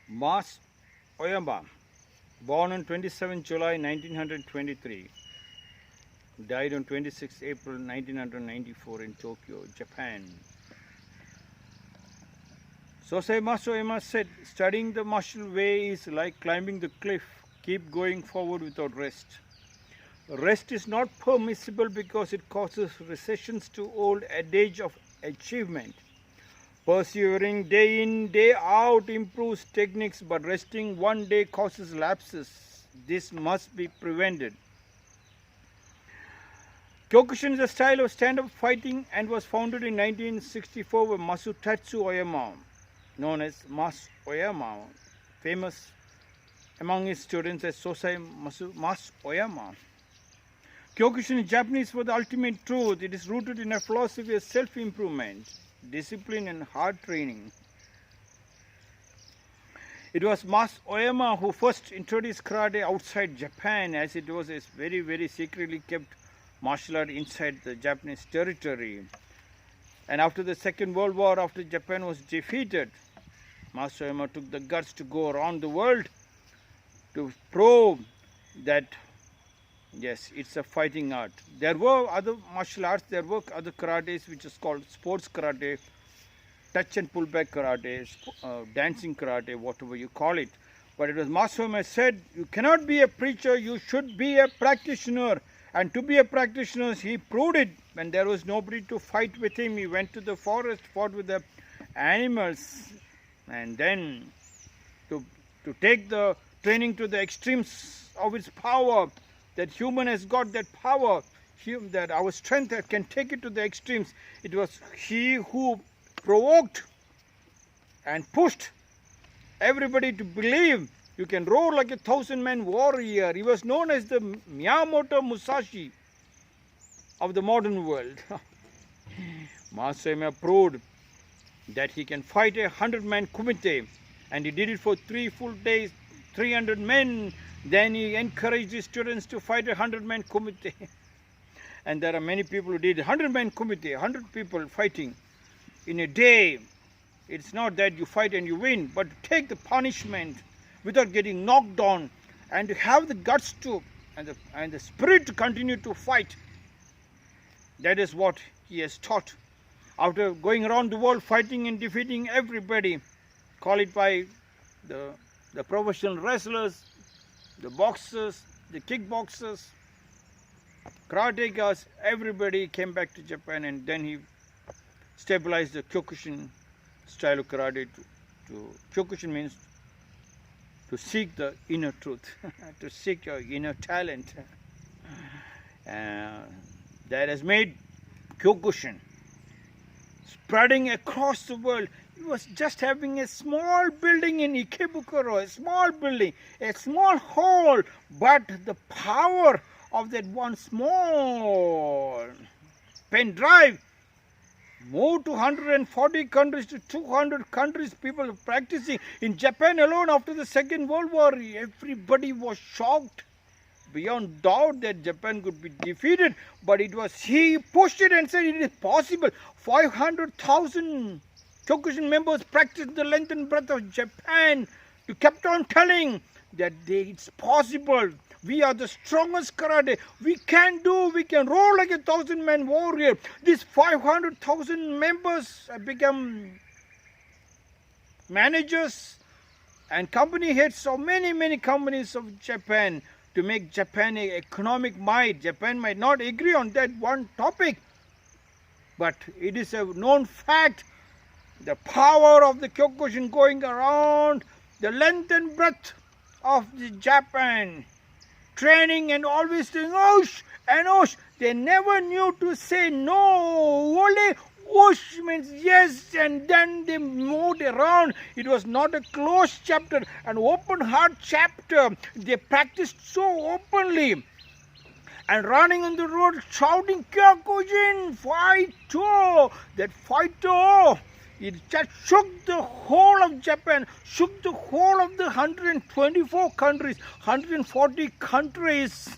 Mas Oyama, born on 27 July 1923, died on 26 April 1994 in Tokyo, Japan. Sosai Mas Oyama said, studying the martial way is like climbing the cliff. Keep going forward without rest. Rest is not permissible because it causes recessions to old adage of achievement. Persevering day in, day out improves techniques, but resting one day causes lapses. This must be prevented. Kyokushin is a style of stand-up fighting and was founded in 1964 by Masutatsu Oyama, known as Mas Oyama, famous among his students as Sosai Mas Oyama. Kyokushin is Japanese for the ultimate truth. It is rooted in a philosophy of self-improvement, discipline and hard training. It was Mas Oyama who first introduced karate outside Japan, as it was a very, very secretly kept martial art inside the Japanese territory. And after the Second World War, after Japan was defeated, Mas Oyama took the guts to go around the world to prove that yes, it's a fighting art. There were other martial arts, there were other karates which is called sports karate, touch and pull back karate, dancing karate, whatever you call it. But it was Mas Oyama said, you cannot be a preacher, you should be a practitioner. And to be a practitioner, he proved it. When there was nobody to fight with him, he went to the forest, fought with the animals. And then to take the training to the extremes of its power, that human has got that power, that our strength can take it to the extremes. It was he who provoked and pushed everybody to believe you can roar like a 1,000-man warrior. He was known as the Miyamoto Musashi of the modern world. Mas Oyama proved that he can fight a 100-man kumite, and he did it for 3 full days, 300 men. Then he encouraged his students to fight a 100-man kumite. And there are many people who did 100-man kumite, 100 people fighting in a day. It's not that you fight and you win, but to take the punishment without getting knocked down, and to have the guts to and the spirit to continue to fight. That is what he has taught. After going around the world fighting and defeating everybody, call it by the professional wrestlers, the boxers, the kickboxers, karatekas, everybody came back to Japan, and then he stabilized the Kyokushin style of karate. Kyokushin means to seek the inner truth, to seek your inner talent. That has made Kyokushin spreading across the world. He was just having a small building in Ikebukuro, a small building, a small hall, but the power of that one small pen drive moved to 140 countries, to 200 countries. People practicing. In Japan alone, after the Second World War, everybody was shocked beyond doubt that Japan could be defeated. But it was he pushed it and said it is possible. 500,000 Kyokushin members practiced the length and breadth of Japan. You kept on telling that it's possible. We are the strongest karate. We can roll like a 1,000-man warrior. These 500,000 members have become managers and company heads of many, many companies of Japan to make Japan an economic might. Japan might not agree on that one topic, but it is a known fact. The power of the Kyokushin going around the length and breadth of the Japan, training and always saying "Osh" and "Osh." They never knew to say no. Only "Osh" means yes, and then they moved around. It was not a closed chapter, an open heart chapter. They practiced so openly. And running on the road shouting "Kyokushin, fighto!" That fighto, it just shook the whole of Japan, shook the whole of the 124 countries, 140 countries.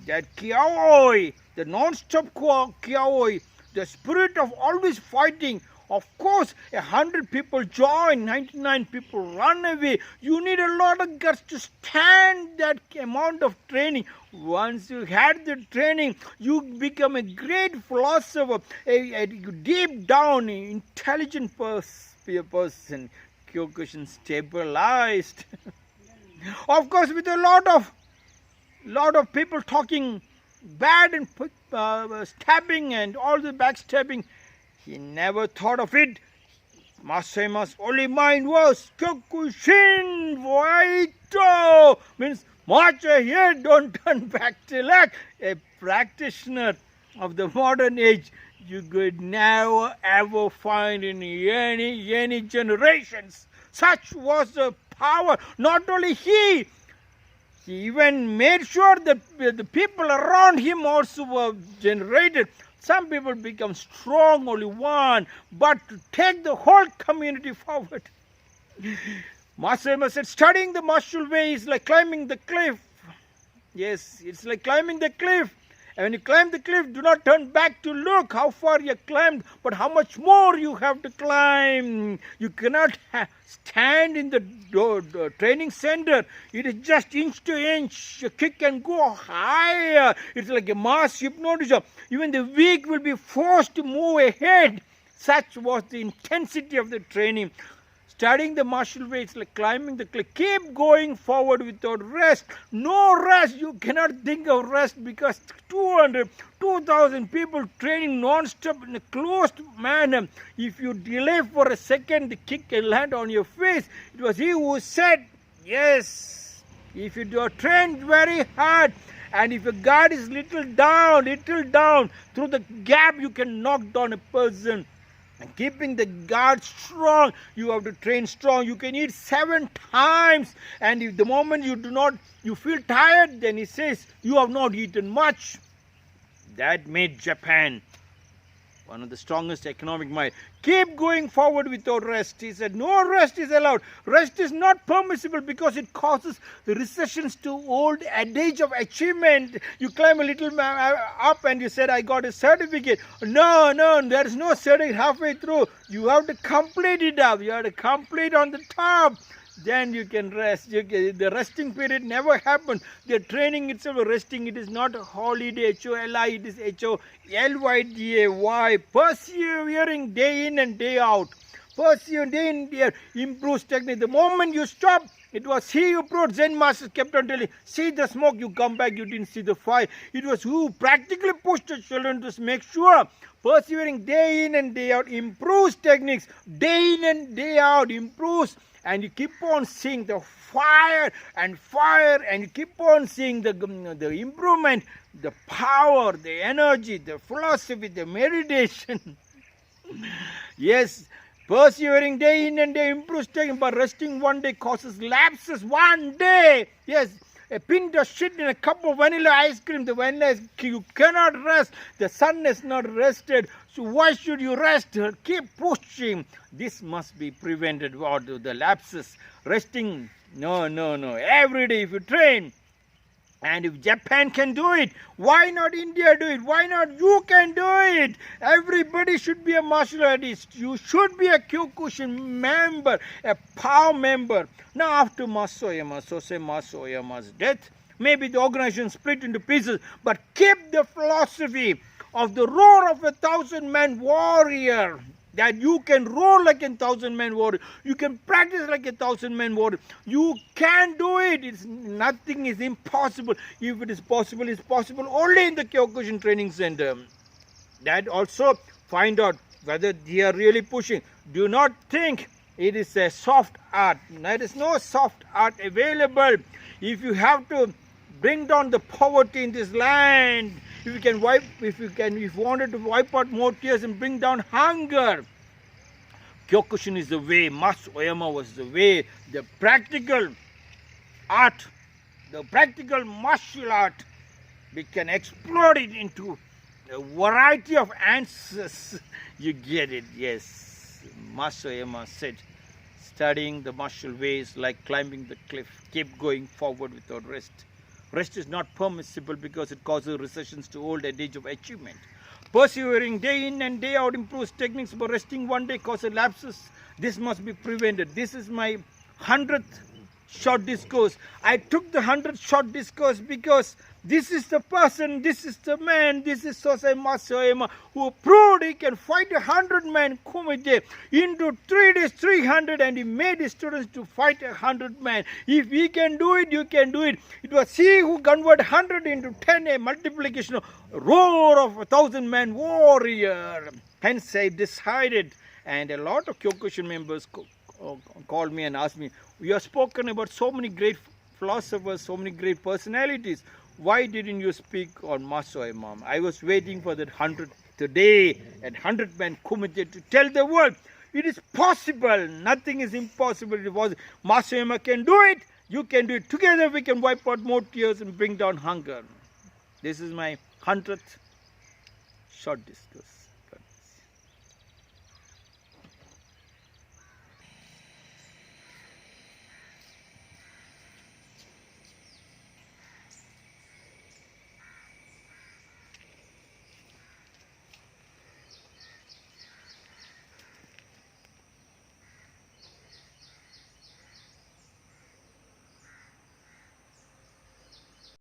That kyaoi, the non-stop kyaoi, the spirit of always fighting, Of course, 100 people join, 99 people run away. You need a lot of guts to stand that amount of training. Once you had the training, you become a great philosopher, a deep down intelligent person. Kyokushin stabilized. Of course, with a lot of people talking bad and stabbing and all the backstabbing, he never thought of it. Master Oyama's only mind was Kyokushin Waito, means march ahead, don't turn back to luck. A practitioner of the modern age you could never ever find in any generations. Such was the power. Not only he even made sure that the people around him also were generated. Some people become strong, only one, but to take the whole community forward. Master Oyama said, studying the martial way is like climbing the cliff. Yes, it's like climbing the cliff. And when you climb the cliff, do not turn back to look how far you climbed, but how much more you have to climb. You cannot stand in the training center. It is just inch to inch. You kick and go higher. It's like a mass hypnotism. Even the weak will be forced to move ahead. Such was the intensity of the training. Studying the martial way is like climbing the cliff. Keep going forward without rest. No rest. You cannot think of rest because 2,000 people training non-stop in a closed manner. If you delay for a second, the kick can land on your face. It was he who said, yes, if you are trained very hard and if your guard is little down, through the gap you can knock down a person. And keeping the guard strong, you have to train strong. You can eat 7 times, and if the moment you feel tired, then he says, you have not eaten much. That made Japan one of the strongest economic might. Keep going forward without rest. He said, no rest is allowed. Rest is not permissible because it causes recessions to old adage of achievement. You climb a little up and you said, I got a certificate. No, there is no certificate halfway through. You have to complete it up. You have to complete on the top. Then you can rest. The resting period never happened. The training itself, resting, it is not a holiday, H-O-L-I, it is H-O-L-Y-D-A-Y. Persevering day in and day out. Persevering day in day out improves technique. The moment you stop, it was he who brought Zen masters kept on telling, see the smoke, you come back, you didn't see the fire. It was who practically pushed the children to make sure persevering day in and day out improves techniques. Day in and day out improves. And you keep on seeing the fire, and you keep on seeing the improvement, the power, the energy, the philosophy, the meditation. Yes, persevering day in and day improves technique, but resting one day causes lapses one day. Yes, a pint of shit in a cup of vanilla ice cream. The vanilla ice cream, you cannot rest. The sun has not rested. So why should you rest? Keep pushing. This must be prevented. Or the lapses. Resting. No. Every day if you train. And if Japan can do it, why not India do it? Why not you can do it? Everybody should be a martial artist. You should be a Kyokushin member, a POW member. Now after Master Oyama, Sosei Master Oyama's death, maybe the organization split into pieces, but keep the philosophy of the roar of a 1,000-man warrior. That you can roar like a 1,000-man warrior. You can practice like a 1,000-man warrior. You can do it. Nothing is impossible. If it is possible, it's possible only in the Kyokushin Training Center. That also find out whether they are really pushing. Do not think it is a soft art. There is no soft art available. If you have to bring down the poverty in this land, if you wanted to wipe out more tears and bring down hunger, Kyokushin is the way. Master Oyama was the way. The practical art, the practical martial art, we can explode it into a variety of answers. You get it, yes. Master Oyama said, studying the martial ways like climbing the cliff. Keep going forward without rest. Rest is not permissible because it causes recessions to old adage of achievement. Persevering day in and day out improves techniques, but resting one day causes lapses. This must be prevented. This is my 100th short discourse. I took the 100th short discourse because this is the person, this is the man, this is Sosai Master Oyama, who proved he can fight 100-man Kumite into 3 days, 300, and he made his students to fight 100-man. If he can do it, you can do it. It was he who converted 100 into 10, a multiplication of roar of 1,000-man warrior. Hence I decided, and a lot of Kyokushin members called me and asked me, you have spoken about so many great philosophers, so many great personalities. Why didn't you speak on Master Oyama? I was waiting for that 100th today and 100-man Kumite to tell the world it is possible. Nothing is impossible. It was Master Oyama can do it. You can do it. Together we can wipe out more tears and bring down hunger. This is my 100th short discourse.